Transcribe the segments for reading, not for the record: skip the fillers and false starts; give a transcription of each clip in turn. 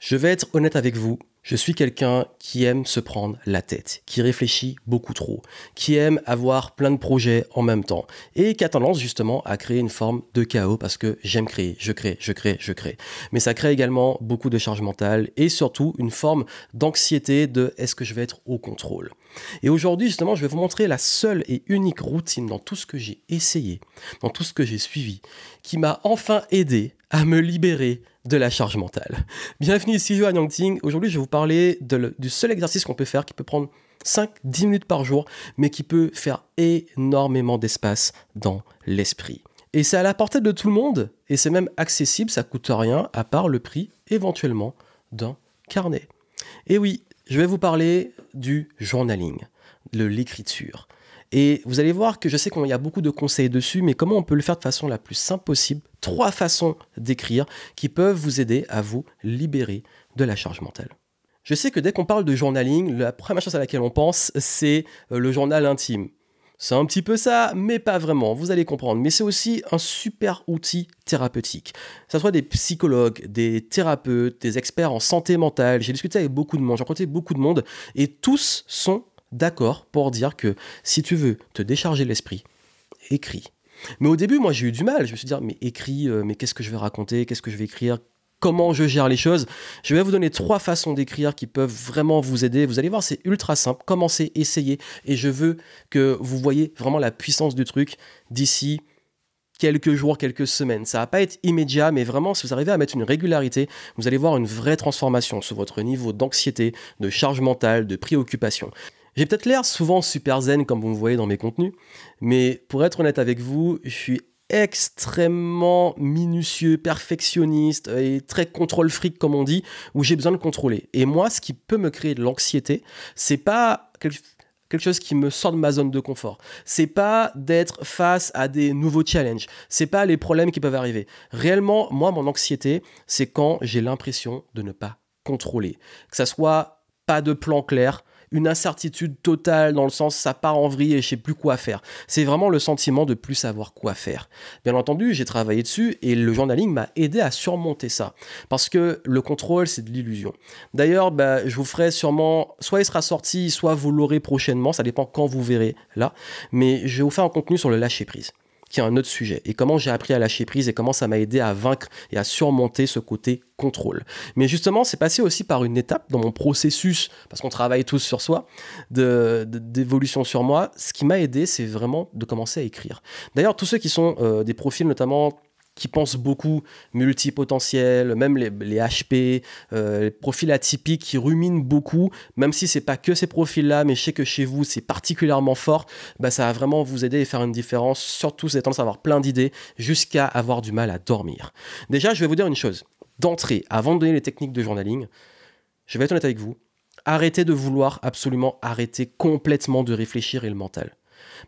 Je vais être honnête avec vous, je suis quelqu'un qui aime se prendre la tête, qui réfléchit beaucoup trop, qui aime avoir plein de projets en même temps et qui a tendance justement à créer une forme de chaos parce que j'aime créer, je crée. Mais ça crée également beaucoup de charge mentale et surtout une forme d'anxiété de est-ce que je vais être au contrôle. Et aujourd'hui justement, je vais vous montrer la seule et unique routine dans tout ce que j'ai essayé, dans tout ce que j'ai suivi, qui m'a enfin aidé à me libérer de la charge mentale. Bienvenue ici, Johan Yangting. Aujourd'hui, je vais vous parler du seul exercice qu'on peut faire, qui peut prendre 5-10 minutes par jour, mais qui peut faire énormément d'espace dans l'esprit. Et c'est à la portée de tout le monde, et c'est même accessible, ça coûte rien, à part le prix, éventuellement, d'un carnet. Et oui, je vais vous parler du journaling, de l'écriture. Et vous allez voir que je sais qu'il y a beaucoup de conseils dessus, mais comment on peut le faire de façon la plus simple possible. 3 façons d'écrire qui peuvent vous aider à vous libérer de la charge mentale. Je sais que dès qu'on parle de journaling, la première chose à laquelle on pense, c'est le journal intime. C'est un petit peu ça, mais pas vraiment, vous allez comprendre. Mais c'est aussi un super outil thérapeutique. Que ce soit des psychologues, des thérapeutes, des experts en santé mentale, j'ai discuté avec beaucoup de monde, j'ai rencontré beaucoup de monde, et tous sont d'accord pour dire que si tu veux te décharger l'esprit, écris. Mais au début, moi, j'ai eu du mal. Je me suis dit, mais écris, mais qu'est-ce que je vais raconter? Qu'est-ce que je vais écrire? Comment je gère les choses? Je vais vous donner 3 façons d'écrire qui peuvent vraiment vous aider. Vous allez voir, c'est ultra simple. Commencez, essayez. Et je veux que vous voyez vraiment la puissance du truc d'ici quelques jours, quelques semaines. Ça va pas être immédiat, mais vraiment, si vous arrivez à mettre une régularité, vous allez voir une vraie transformation sur votre niveau d'anxiété, de charge mentale, de préoccupation. J'ai peut-être l'air souvent super zen comme vous me voyez dans mes contenus, mais pour être honnête avec vous, je suis extrêmement minutieux, perfectionniste et très contrôle fric comme on dit, où j'ai besoin de contrôler. Et moi, ce qui peut me créer de l'anxiété, c'est pas quelque chose qui me sort de ma zone de confort. C'est pas d'être face à des nouveaux challenges. C'est pas les problèmes qui peuvent arriver. Réellement, moi, mon anxiété, c'est quand j'ai l'impression de ne pas contrôler. Que ça soit pas de plan clair, une incertitude totale dans le sens ça part en vrille et je sais plus quoi faire. C'est vraiment le sentiment de plus savoir quoi faire. Bien entendu, j'ai travaillé dessus et le journaling m'a aidé à surmonter ça. Parce que le contrôle, c'est de l'illusion. D'ailleurs, je vous ferai sûrement, soit il sera sorti, soit vous l'aurez prochainement, ça dépend quand vous verrez là. Mais je vais vous faire un contenu sur le lâcher prise, qui est un autre sujet, et comment j'ai appris à lâcher prise et comment ça m'a aidé à vaincre et à surmonter ce côté contrôle. Mais justement, c'est passé aussi par une étape dans mon processus, parce qu'on travaille tous sur soi, d'évolution sur moi. Ce qui m'a aidé, c'est vraiment de commencer à écrire. D'ailleurs, tous ceux qui sont des profils notamment qui pensent beaucoup multipotentiels, même les HP, les profils atypiques qui ruminent beaucoup, même si c'est pas que ces profils-là, mais je sais que chez vous c'est particulièrement fort, ça va vraiment vous aider et faire une différence, surtout si vous avez tendance à avoir plein d'idées, jusqu'à avoir du mal à dormir. Déjà, je vais vous dire une chose, d'entrée, avant de donner les techniques de journaling, je vais être honnête avec vous, arrêtez de vouloir absolument arrêter complètement de réfléchir et le mental.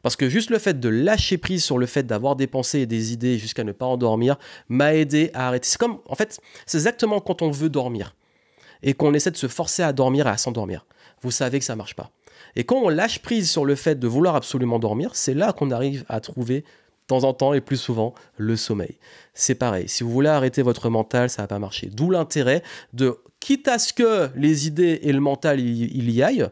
Parce que juste le fait de lâcher prise sur le fait d'avoir des pensées et des idées jusqu'à ne pas endormir m'a aidé à arrêter. C'est comme, en fait, c'est exactement quand on veut dormir et qu'on essaie de se forcer à dormir et à s'endormir. Vous savez que ça marche pas. Et quand on lâche prise sur le fait de vouloir absolument dormir, c'est là qu'on arrive à trouver de temps en temps et plus souvent le sommeil. C'est pareil, si vous voulez arrêter votre mental, ça va pas marcher. D'où l'intérêt de, quitte à ce que les idées et le mental il y aillent,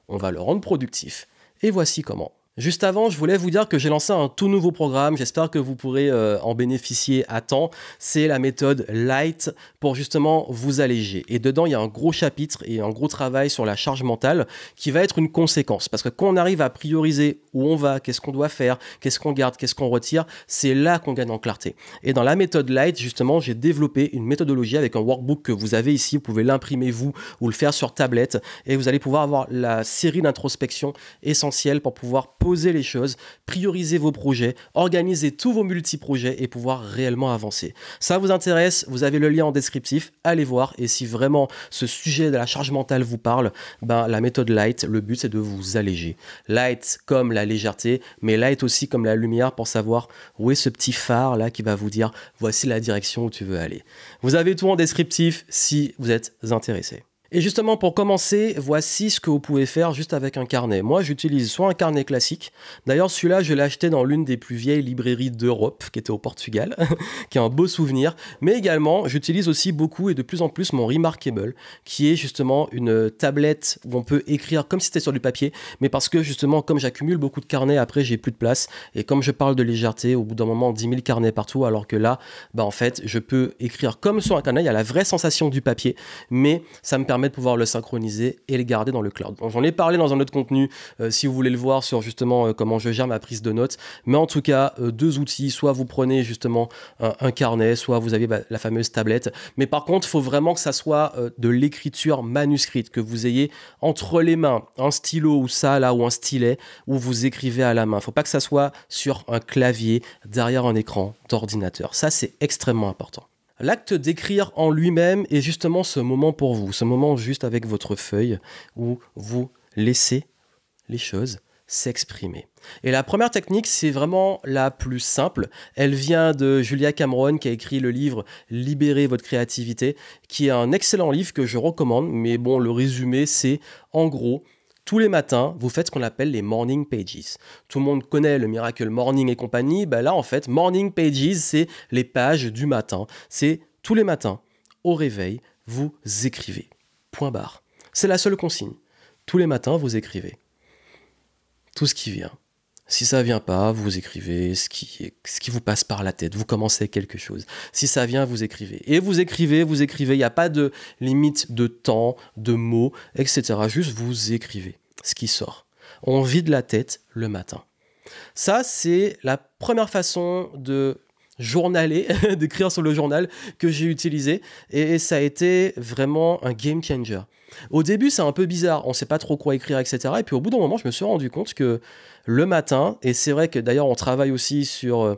on va le rendre productif. Et voici comment. Juste avant, je voulais vous dire que j'ai lancé un tout nouveau programme, j'espère que vous pourrez en bénéficier à temps. C'est la méthode Light pour justement vous alléger. Et dedans, il y a un gros chapitre et un gros travail sur la charge mentale qui va être une conséquence. Parce que quand on arrive à prioriser où on va, qu'est-ce qu'on doit faire, qu'est-ce qu'on garde, qu'est-ce qu'on retire, c'est là qu'on gagne en clarté. Et dans la méthode Light, justement, j'ai développé une méthodologie avec un workbook que vous avez ici. Vous pouvez l'imprimer vous ou le faire sur tablette et vous allez pouvoir avoir la série d'introspection essentielle pour pouvoir poser les choses, prioriser vos projets, organiser tous vos multi-projets et pouvoir réellement avancer. Ça vous intéresse, vous avez le lien en descriptif, allez voir. Et si vraiment ce sujet de la charge mentale vous parle, la méthode Light, le but c'est de vous alléger. Light comme la légèreté, mais Light aussi comme la lumière pour savoir où est ce petit phare là qui va vous dire voici la direction où tu veux aller. Vous avez tout en descriptif si vous êtes intéressé. Et justement, pour commencer, voici ce que vous pouvez faire juste avec un carnet. Moi, j'utilise soit un carnet classique. D'ailleurs, celui-là, je l'ai acheté dans l'une des plus vieilles librairies d'Europe, qui était au Portugal, qui est un beau souvenir. Mais également, j'utilise aussi beaucoup et de plus en plus mon Remarkable, qui est justement une tablette où on peut écrire comme si c'était sur du papier. Mais parce que justement, comme j'accumule beaucoup de carnets, après, j'ai plus de place. Et comme je parle de légèreté, au bout d'un moment, 10 000 carnets partout, alors que là, en fait, je peux écrire comme sur un carnet. Il y a la vraie sensation du papier, mais ça me permet de pouvoir le synchroniser et le garder dans le cloud. Donc, j'en ai parlé dans un autre contenu, si vous voulez le voir sur justement comment je gère ma prise de notes. Mais en tout cas, deux outils, soit vous prenez justement un carnet, soit vous avez la fameuse tablette. Mais par contre, il faut vraiment que ça soit de l'écriture manuscrite, que vous ayez entre les mains un stylo ou ça là, ou un stylet où vous écrivez à la main. Il ne faut pas que ça soit sur un clavier, derrière un écran d'ordinateur. Ça, c'est extrêmement important. L'acte d'écrire en lui-même est justement ce moment pour vous, ce moment juste avec votre feuille où vous laissez les choses s'exprimer. Et la première technique, c'est vraiment la plus simple. Elle vient de Julia Cameron qui a écrit le livre Libérez votre créativité, qui est un excellent livre que je recommande, mais bon, le résumé, c'est en gros, tous les matins, vous faites ce qu'on appelle les morning pages. Tout le monde connaît le Miracle Morning et compagnie. Là, en fait, morning pages, c'est les pages du matin. C'est tous les matins, au réveil, vous écrivez. Point barre. C'est la seule consigne. Tous les matins, vous écrivez. Tout ce qui vient. Si ça vient pas, vous écrivez ce qui vous passe par la tête. Vous commencez quelque chose. Si ça vient, vous écrivez. Et vous écrivez. Il n'y a pas de limite de temps, de mots, etc. Juste vous écrivez ce qui sort. On vide la tête le matin. Ça, c'est la première façon de journaler, d'écrire sur le journal que j'ai utilisé. Et ça a été vraiment un game changer. Au début, c'est un peu bizarre, on ne sait pas trop quoi écrire, etc. Et puis au bout d'un moment, je me suis rendu compte que le matin, et c'est vrai que d'ailleurs on travaille aussi sur,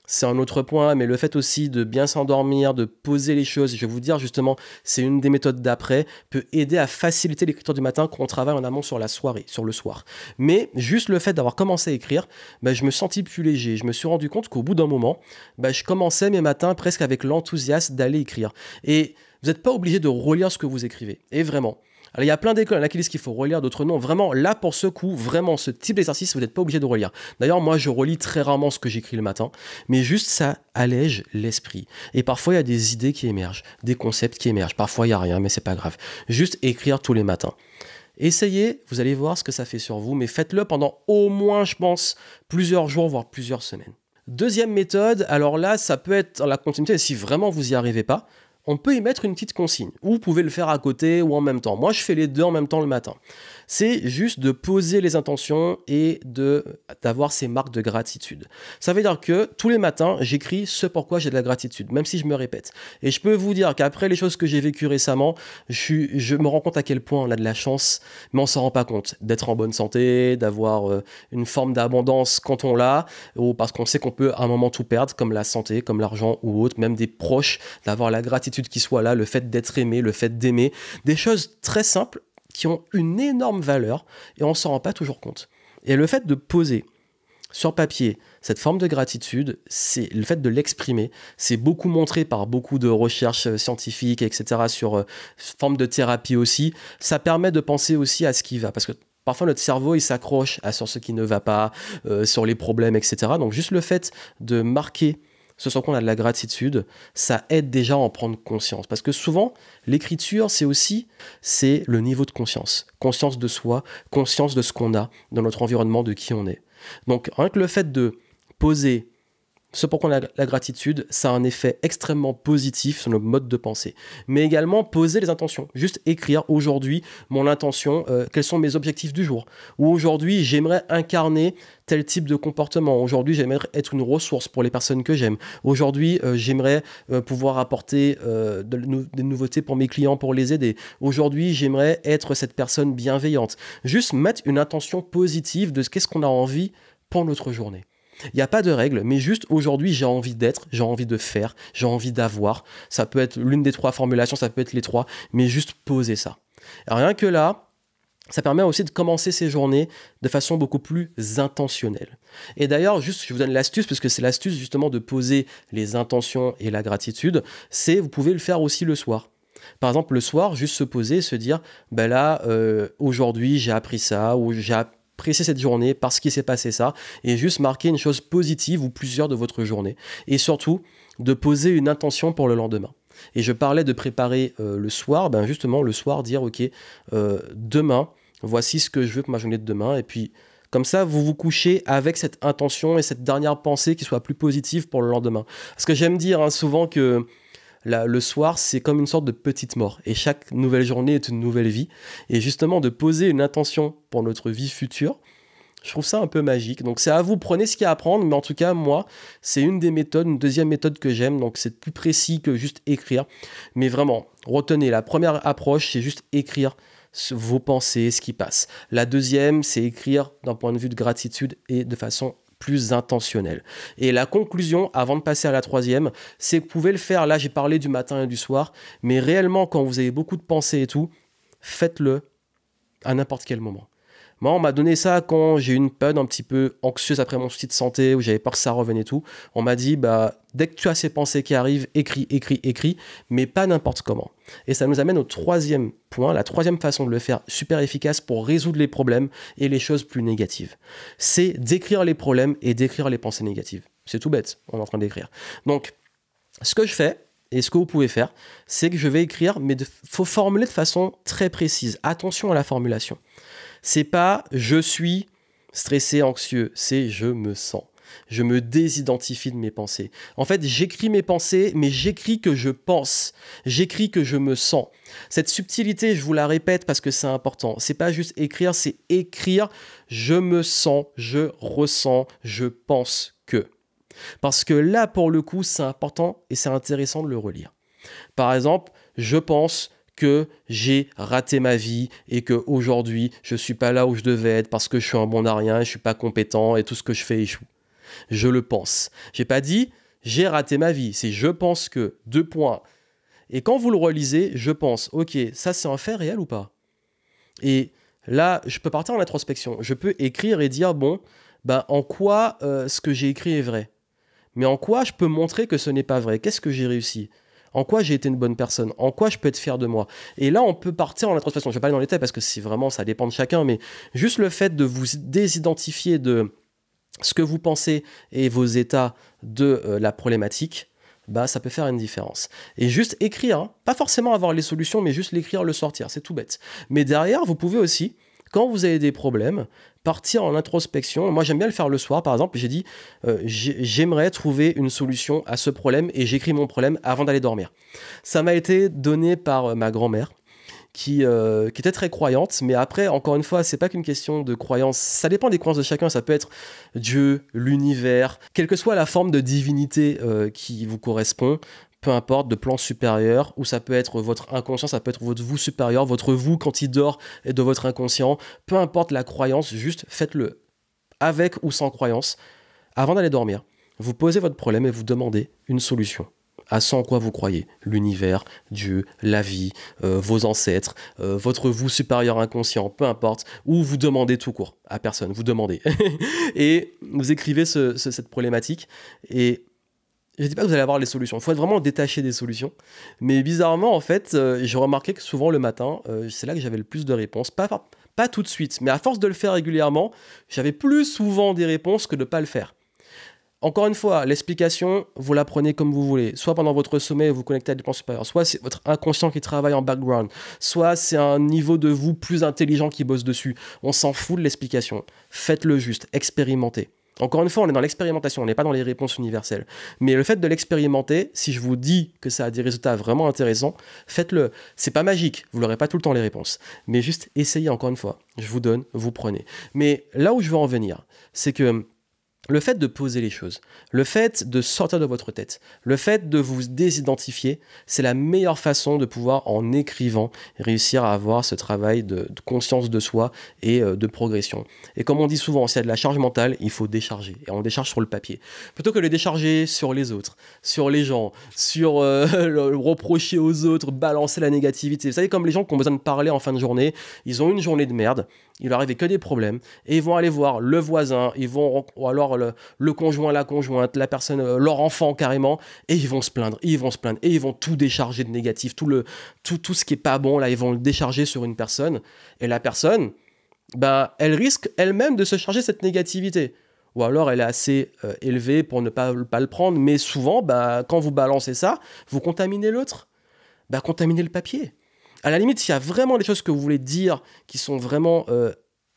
c'est un autre point, mais le fait aussi de bien s'endormir, de poser les choses, je vais vous dire justement, c'est une des méthodes d'après, peut aider à faciliter l'écriture du matin quand on travaille en amont sur la soirée, sur le soir. Mais juste le fait d'avoir commencé à écrire, je me sentis plus léger. Je me suis rendu compte qu'au bout d'un moment, je commençais mes matins presque avec l'enthousiasme d'aller écrire. Et vous n'êtes pas obligé de relire ce que vous écrivez. Et vraiment. Alors, il y a plein d'écoles, il y en a qui disent qu'il faut relire, d'autres non. Vraiment, là, pour ce coup, vraiment, ce type d'exercice, vous n'êtes pas obligé de relire. D'ailleurs, moi, je relis très rarement ce que j'écris le matin, mais juste ça allège l'esprit. Et parfois, il y a des idées qui émergent, des concepts qui émergent. Parfois, il n'y a rien, mais c'est pas grave. Juste écrire tous les matins. Essayez, vous allez voir ce que ça fait sur vous, mais faites-le pendant au moins, je pense, plusieurs jours, voire plusieurs semaines. Deuxième méthode, alors là, ça peut être la continuité, et si vraiment vous n'y arrivez pas, on peut y mettre une petite consigne, ou vous pouvez le faire à côté ou en même temps. Moi, je fais les deux en même temps le matin. C'est juste de poser les intentions et d'avoir ces marques de gratitude. Ça veut dire que tous les matins, j'écris ce pourquoi j'ai de la gratitude, même si je me répète. Et je peux vous dire qu'après les choses que j'ai vécues récemment, je me rends compte à quel point on a de la chance, mais on s'en rend pas compte. D'être en bonne santé, d'avoir une forme d'abondance quand on l'a, ou parce qu'on sait qu'on peut à un moment tout perdre, comme la santé, comme l'argent ou autre, même des proches, d'avoir la gratitude qui soit là, le fait d'être aimé, le fait d'aimer, des choses très simples qui ont une énorme valeur et on s'en rend pas toujours compte. Et le fait de poser sur papier cette forme de gratitude, c'est le fait de l'exprimer, c'est beaucoup montré par beaucoup de recherches scientifiques, etc., sur forme de thérapie aussi. Ça permet de penser aussi à ce qui va, parce que parfois notre cerveau il s'accroche sur ce qui ne va pas, sur les problèmes, etc. Donc juste le fait de marquer ce sur quoi on a de la gratitude, ça aide déjà à en prendre conscience. Parce que souvent, l'écriture, c'est le niveau de conscience. Conscience de soi, conscience de ce qu'on a dans notre environnement, de qui on est. Donc, rien que le fait de poser ce pour quoi on a la gratitude, ça a un effet extrêmement positif sur notre mode de pensée. Mais également, poser les intentions. Juste écrire aujourd'hui mon intention, quels sont mes objectifs du jour. Ou aujourd'hui, j'aimerais incarner tel type de comportement. Aujourd'hui, j'aimerais être une ressource pour les personnes que j'aime. Aujourd'hui, j'aimerais pouvoir apporter des nouveautés pour mes clients, pour les aider. Aujourd'hui, j'aimerais être cette personne bienveillante. Juste mettre une intention positive de qu'est-ce qu'on a envie pour notre journée. Il n'y a pas de règle, mais juste aujourd'hui, j'ai envie d'être, j'ai envie de faire, j'ai envie d'avoir. Ça peut être l'une des trois formulations, ça peut être les trois, mais juste poser ça. Et rien que là, ça permet aussi de commencer ces journées de façon beaucoup plus intentionnelle. Et d'ailleurs, juste, je vous donne l'astuce, parce que c'est l'astuce justement de poser les intentions et la gratitude, c'est vous pouvez le faire aussi le soir. Par exemple, le soir, juste se poser et se dire, ben là, aujourd'hui, j'ai appris ça, ou j'ai apprécié cette journée parce qu'il s'est passé ça, et juste marquer une chose positive ou plusieurs de votre journée. Et surtout, de poser une intention pour le lendemain. Et je parlais de préparer le soir, ben justement, le soir, dire, ok, demain, voici ce que je veux pour ma journée de demain, et puis comme ça, vous vous couchez avec cette intention et cette dernière pensée qui soit plus positive pour le lendemain. Parce que j'aime dire souvent que le soir, c'est comme une sorte de petite mort. Et chaque nouvelle journée est une nouvelle vie. Et justement, de poser une intention pour notre vie future, je trouve ça un peu magique. Donc c'est à vous, prenez ce qu'il y a à prendre. Mais en tout cas, moi, c'est une des méthodes, une deuxième méthode que j'aime. Donc c'est plus précis que juste écrire. Mais vraiment, retenez, la première approche, c'est juste écrire vos pensées, ce qui passe. La deuxième, c'est écrire d'un point de vue de gratitude et de façon plus intentionnelle. Et la conclusion, avant de passer à la troisième, c'est que vous pouvez le faire, là j'ai parlé du matin et du soir, mais réellement quand vous avez beaucoup de pensées et tout, faites-le à n'importe quel moment. Moi, on m'a donné ça quand j'ai eu une période un petit peu anxieuse après mon souci de santé, où j'avais peur que ça revienne et tout. On m'a dit, bah, dès que tu as ces pensées qui arrivent, écris, mais pas n'importe comment. Et ça nous amène au troisième point, la troisième façon de le faire, super efficace pour résoudre les problèmes et les choses plus négatives. C'est d'écrire les problèmes et d'écrire les pensées négatives. C'est tout bête, on est en train d'écrire. Donc, ce que je fais, et ce que vous pouvez faire, c'est que je vais écrire, mais il faut formuler de façon très précise. Attention à la formulation. C'est pas « je suis stressé, anxieux », c'est « je me sens ». Je me désidentifie de mes pensées. En fait, j'écris mes pensées, mais j'écris que je pense. J'écris que je me sens. Cette subtilité, je vous la répète parce que c'est important. C'est pas juste écrire, c'est écrire « je me sens, je ressens, je pense que ». Parce que là, pour le coup, c'est important et c'est intéressant de le relire. Par exemple, je pense que j'ai raté ma vie et qu'aujourd'hui, je ne suis pas là où je devais être parce que je suis un bon à rien, je ne suis pas compétent et tout ce que je fais échoue. Je le pense. Je n'ai pas dit j'ai raté ma vie, c'est je pense que, 2 points. Et quand vous le relisez, je pense, ok, ça c'est un fait réel ou pas? Et là, je peux partir en introspection. Je peux écrire et dire, bon, ben, en quoi ce que j'ai écrit est vrai? Mais en quoi je peux montrer que ce n'est pas vrai? Qu'est-ce que j'ai réussi? En quoi j'ai été une bonne personne? En quoi je peux être fier de moi? Et là, on peut partir en introspection. Je ne vais pas aller dans les détails parce que c'est vraiment, ça dépend de chacun, mais juste le fait de vous désidentifier de ce que vous pensez et vos états de la problématique, bah, ça peut faire une différence. Et juste écrire, hein, pas forcément avoir les solutions, mais juste l'écrire, le sortir, c'est tout bête. Mais derrière, vous pouvez aussi, quand vous avez des problèmes, partir en introspection. Moi, j'aime bien le faire le soir, par exemple. J'ai dit, j'aimerais trouver une solution à ce problème et j'écris mon problème avant d'aller dormir. Ça m'a été donné par ma grand-mère qui était très croyante, mais après, encore une fois, c'est pas qu'une question de croyance. Ça dépend des croyances de chacun. Ça peut être Dieu, l'univers, quelle que soit la forme de divinité qui vous correspond. Peu importe, de plan supérieur, ou ça peut être votre inconscient, ça peut être votre vous supérieur, votre vous quand il dort et de votre inconscient. Peu importe la croyance, juste faites-le avec ou sans croyance. Avant d'aller dormir, vous posez votre problème et vous demandez une solution à ce en quoi vous croyez. L'univers, Dieu, la vie, vos ancêtres, votre vous supérieur inconscient, peu importe, ou vous demandez tout court à personne, vous demandez. Et vous écrivez cette problématique et je ne dis pas que vous allez avoir les solutions. Il faut être vraiment détaché des solutions. Mais bizarrement, en fait, j'ai remarqué que souvent le matin, c'est là que j'avais le plus de réponses. Pas tout de suite, mais à force de le faire régulièrement, j'avais plus souvent des réponses que de ne pas le faire. Encore une fois, l'explication, vous la prenez comme vous voulez. Soit pendant votre sommeil, vous connectez à des plans supérieurs. Soit c'est votre inconscient qui travaille en background. Soit c'est un niveau de vous plus intelligent qui bosse dessus. On s'en fout de l'explication. Faites-le juste. Expérimentez. Encore une fois, on est dans l'expérimentation, on n'est pas dans les réponses universelles. Mais le fait de l'expérimenter, si je vous dis que ça a des résultats vraiment intéressants, faites-le. C'est pas magique, vous n'aurez pas tout le temps les réponses. Mais juste essayez encore une fois. Je vous donne, vous prenez. Mais là où je veux en venir, c'est que le fait de poser les choses, le fait de sortir de votre tête, le fait de vous désidentifier, c'est la meilleure façon de pouvoir, en écrivant, réussir à avoir ce travail de conscience de soi et de progression. Et comme on dit souvent, s'il y a de la charge mentale, il faut décharger. Et on décharge sur le papier. Plutôt que de décharger sur les autres, sur les gens, sur reprocher aux autres, balancer la négativité. Vous savez, comme les gens qui ont besoin de parler en fin de journée, ils ont une journée de merde, il leur arrive que des problèmes, et ils vont aller voir le voisin, ils vont, ou alors père, le conjoint, la conjointe, la personne, leur enfant carrément, et ils vont se plaindre, et ils vont tout décharger de négatif, tout ce qui est pas bon, là, ils vont le décharger sur une personne, et la personne, bah, elle risque elle-même de se charger cette négativité. Ou alors elle est assez élevée pour ne pas le prendre, mais souvent, bah, quand vous balancez ça, vous contaminez l'autre. Bah, contaminez le papier. À la limite, s'il y a vraiment des choses que vous voulez dire qui sont vraiment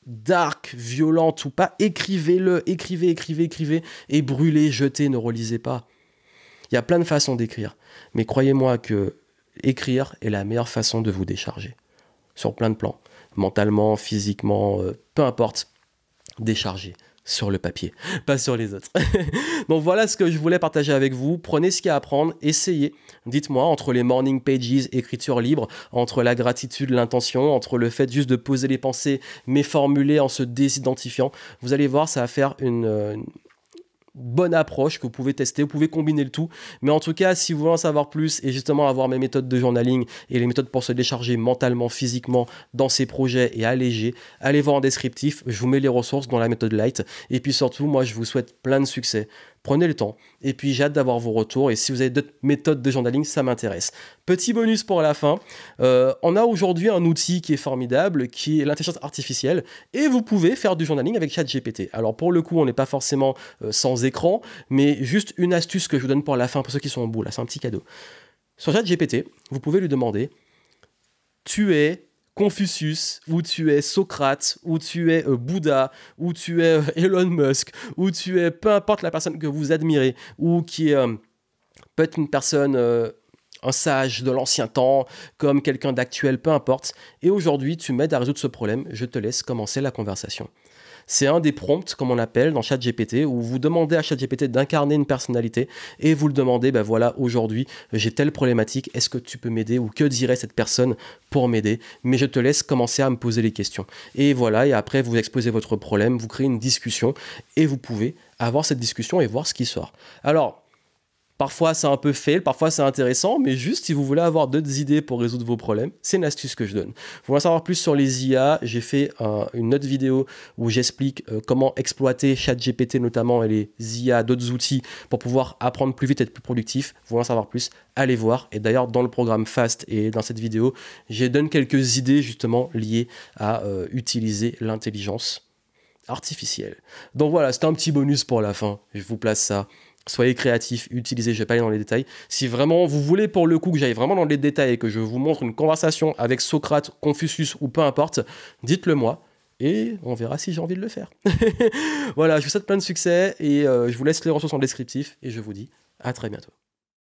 dark, violentes ou pas, écrivez-le, écrivez, et brûlez, jetez, ne relisez pas. Il y a plein de façons d'écrire, mais croyez-moi que écrire est la meilleure façon de vous décharger, sur plein de plans, mentalement, physiquement, peu importe, décharger sur le papier, pas sur les autres. Donc voilà ce que je voulais partager avec vous. Prenez ce qu'il y a à prendre, essayez. Dites-moi, entre les morning pages, écriture libre, entre la gratitude, l'intention, entre le fait juste de poser les pensées, mais formuler en se désidentifiant, vous allez voir, ça va faire une bonne approche que vous pouvez tester, vous pouvez combiner le tout, mais en tout cas, si vous voulez en savoir plus et justement avoir mes méthodes de journaling et les méthodes pour se décharger mentalement, physiquement dans ces projets et alléger, allez voir en descriptif, je vous mets les ressources dans la méthode light, et puis surtout, moi je vous souhaite plein de succès. Prenez le temps, et puis j'ai hâte d'avoir vos retours, et si vous avez d'autres méthodes de journaling, ça m'intéresse. Petit bonus pour la fin, on a aujourd'hui un outil qui est formidable, qui est l'intelligence artificielle, et vous pouvez faire du journaling avec ChatGPT. Alors pour le coup, on n'est pas forcément sans écran, mais juste une astuce que je vous donne pour la fin, pour ceux qui sont au bout, là, c'est un petit cadeau. Sur ChatGPT, vous pouvez lui demander « Tu es Confucius, ou tu es Socrate, ou tu es Bouddha, ou tu es Elon Musk, ou tu es peu importe la personne que vous admirez, ou qui est peut-être une personne, un sage de l'ancien temps, comme quelqu'un d'actuel, peu importe. Et aujourd'hui, tu m'aides à résoudre ce problème, je te laisse commencer la conversation. » C'est un des prompts, comme on appelle, dans ChatGPT, où vous demandez à ChatGPT d'incarner une personnalité et vous le demandez, ben voilà, aujourd'hui, j'ai telle problématique, est-ce que tu peux m'aider ou que dirait cette personne pour m'aider? Mais je te laisse commencer à me poser les questions. Et voilà, et après, vous exposez votre problème, vous créez une discussion et vous pouvez avoir cette discussion et voir ce qui sort. Alors, parfois, c'est un peu fail, parfois, c'est intéressant, mais juste si vous voulez avoir d'autres idées pour résoudre vos problèmes, c'est une astuce que je donne. Vous voulez en savoir plus sur les IA, j'ai fait une autre vidéo où j'explique comment exploiter ChatGPT notamment et les IA, d'autres outils pour pouvoir apprendre plus vite et être plus productif. Vous voulez en savoir plus, allez voir. Et d'ailleurs, dans le programme FAST et dans cette vidéo, je donne quelques idées justement liées à utiliser l'intelligence artificielle. Donc voilà, c'était un petit bonus pour la fin. Je vous place ça. Soyez créatifs, utilisez, je ne vais pas aller dans les détails. Si vraiment vous voulez pour le coup que j'aille vraiment dans les détails et que je vous montre une conversation avec Socrate, Confucius ou peu importe, dites-le moi et on verra si j'ai envie de le faire. Voilà, je vous souhaite plein de succès et je vous laisse les ressources en descriptif et je vous dis à très bientôt.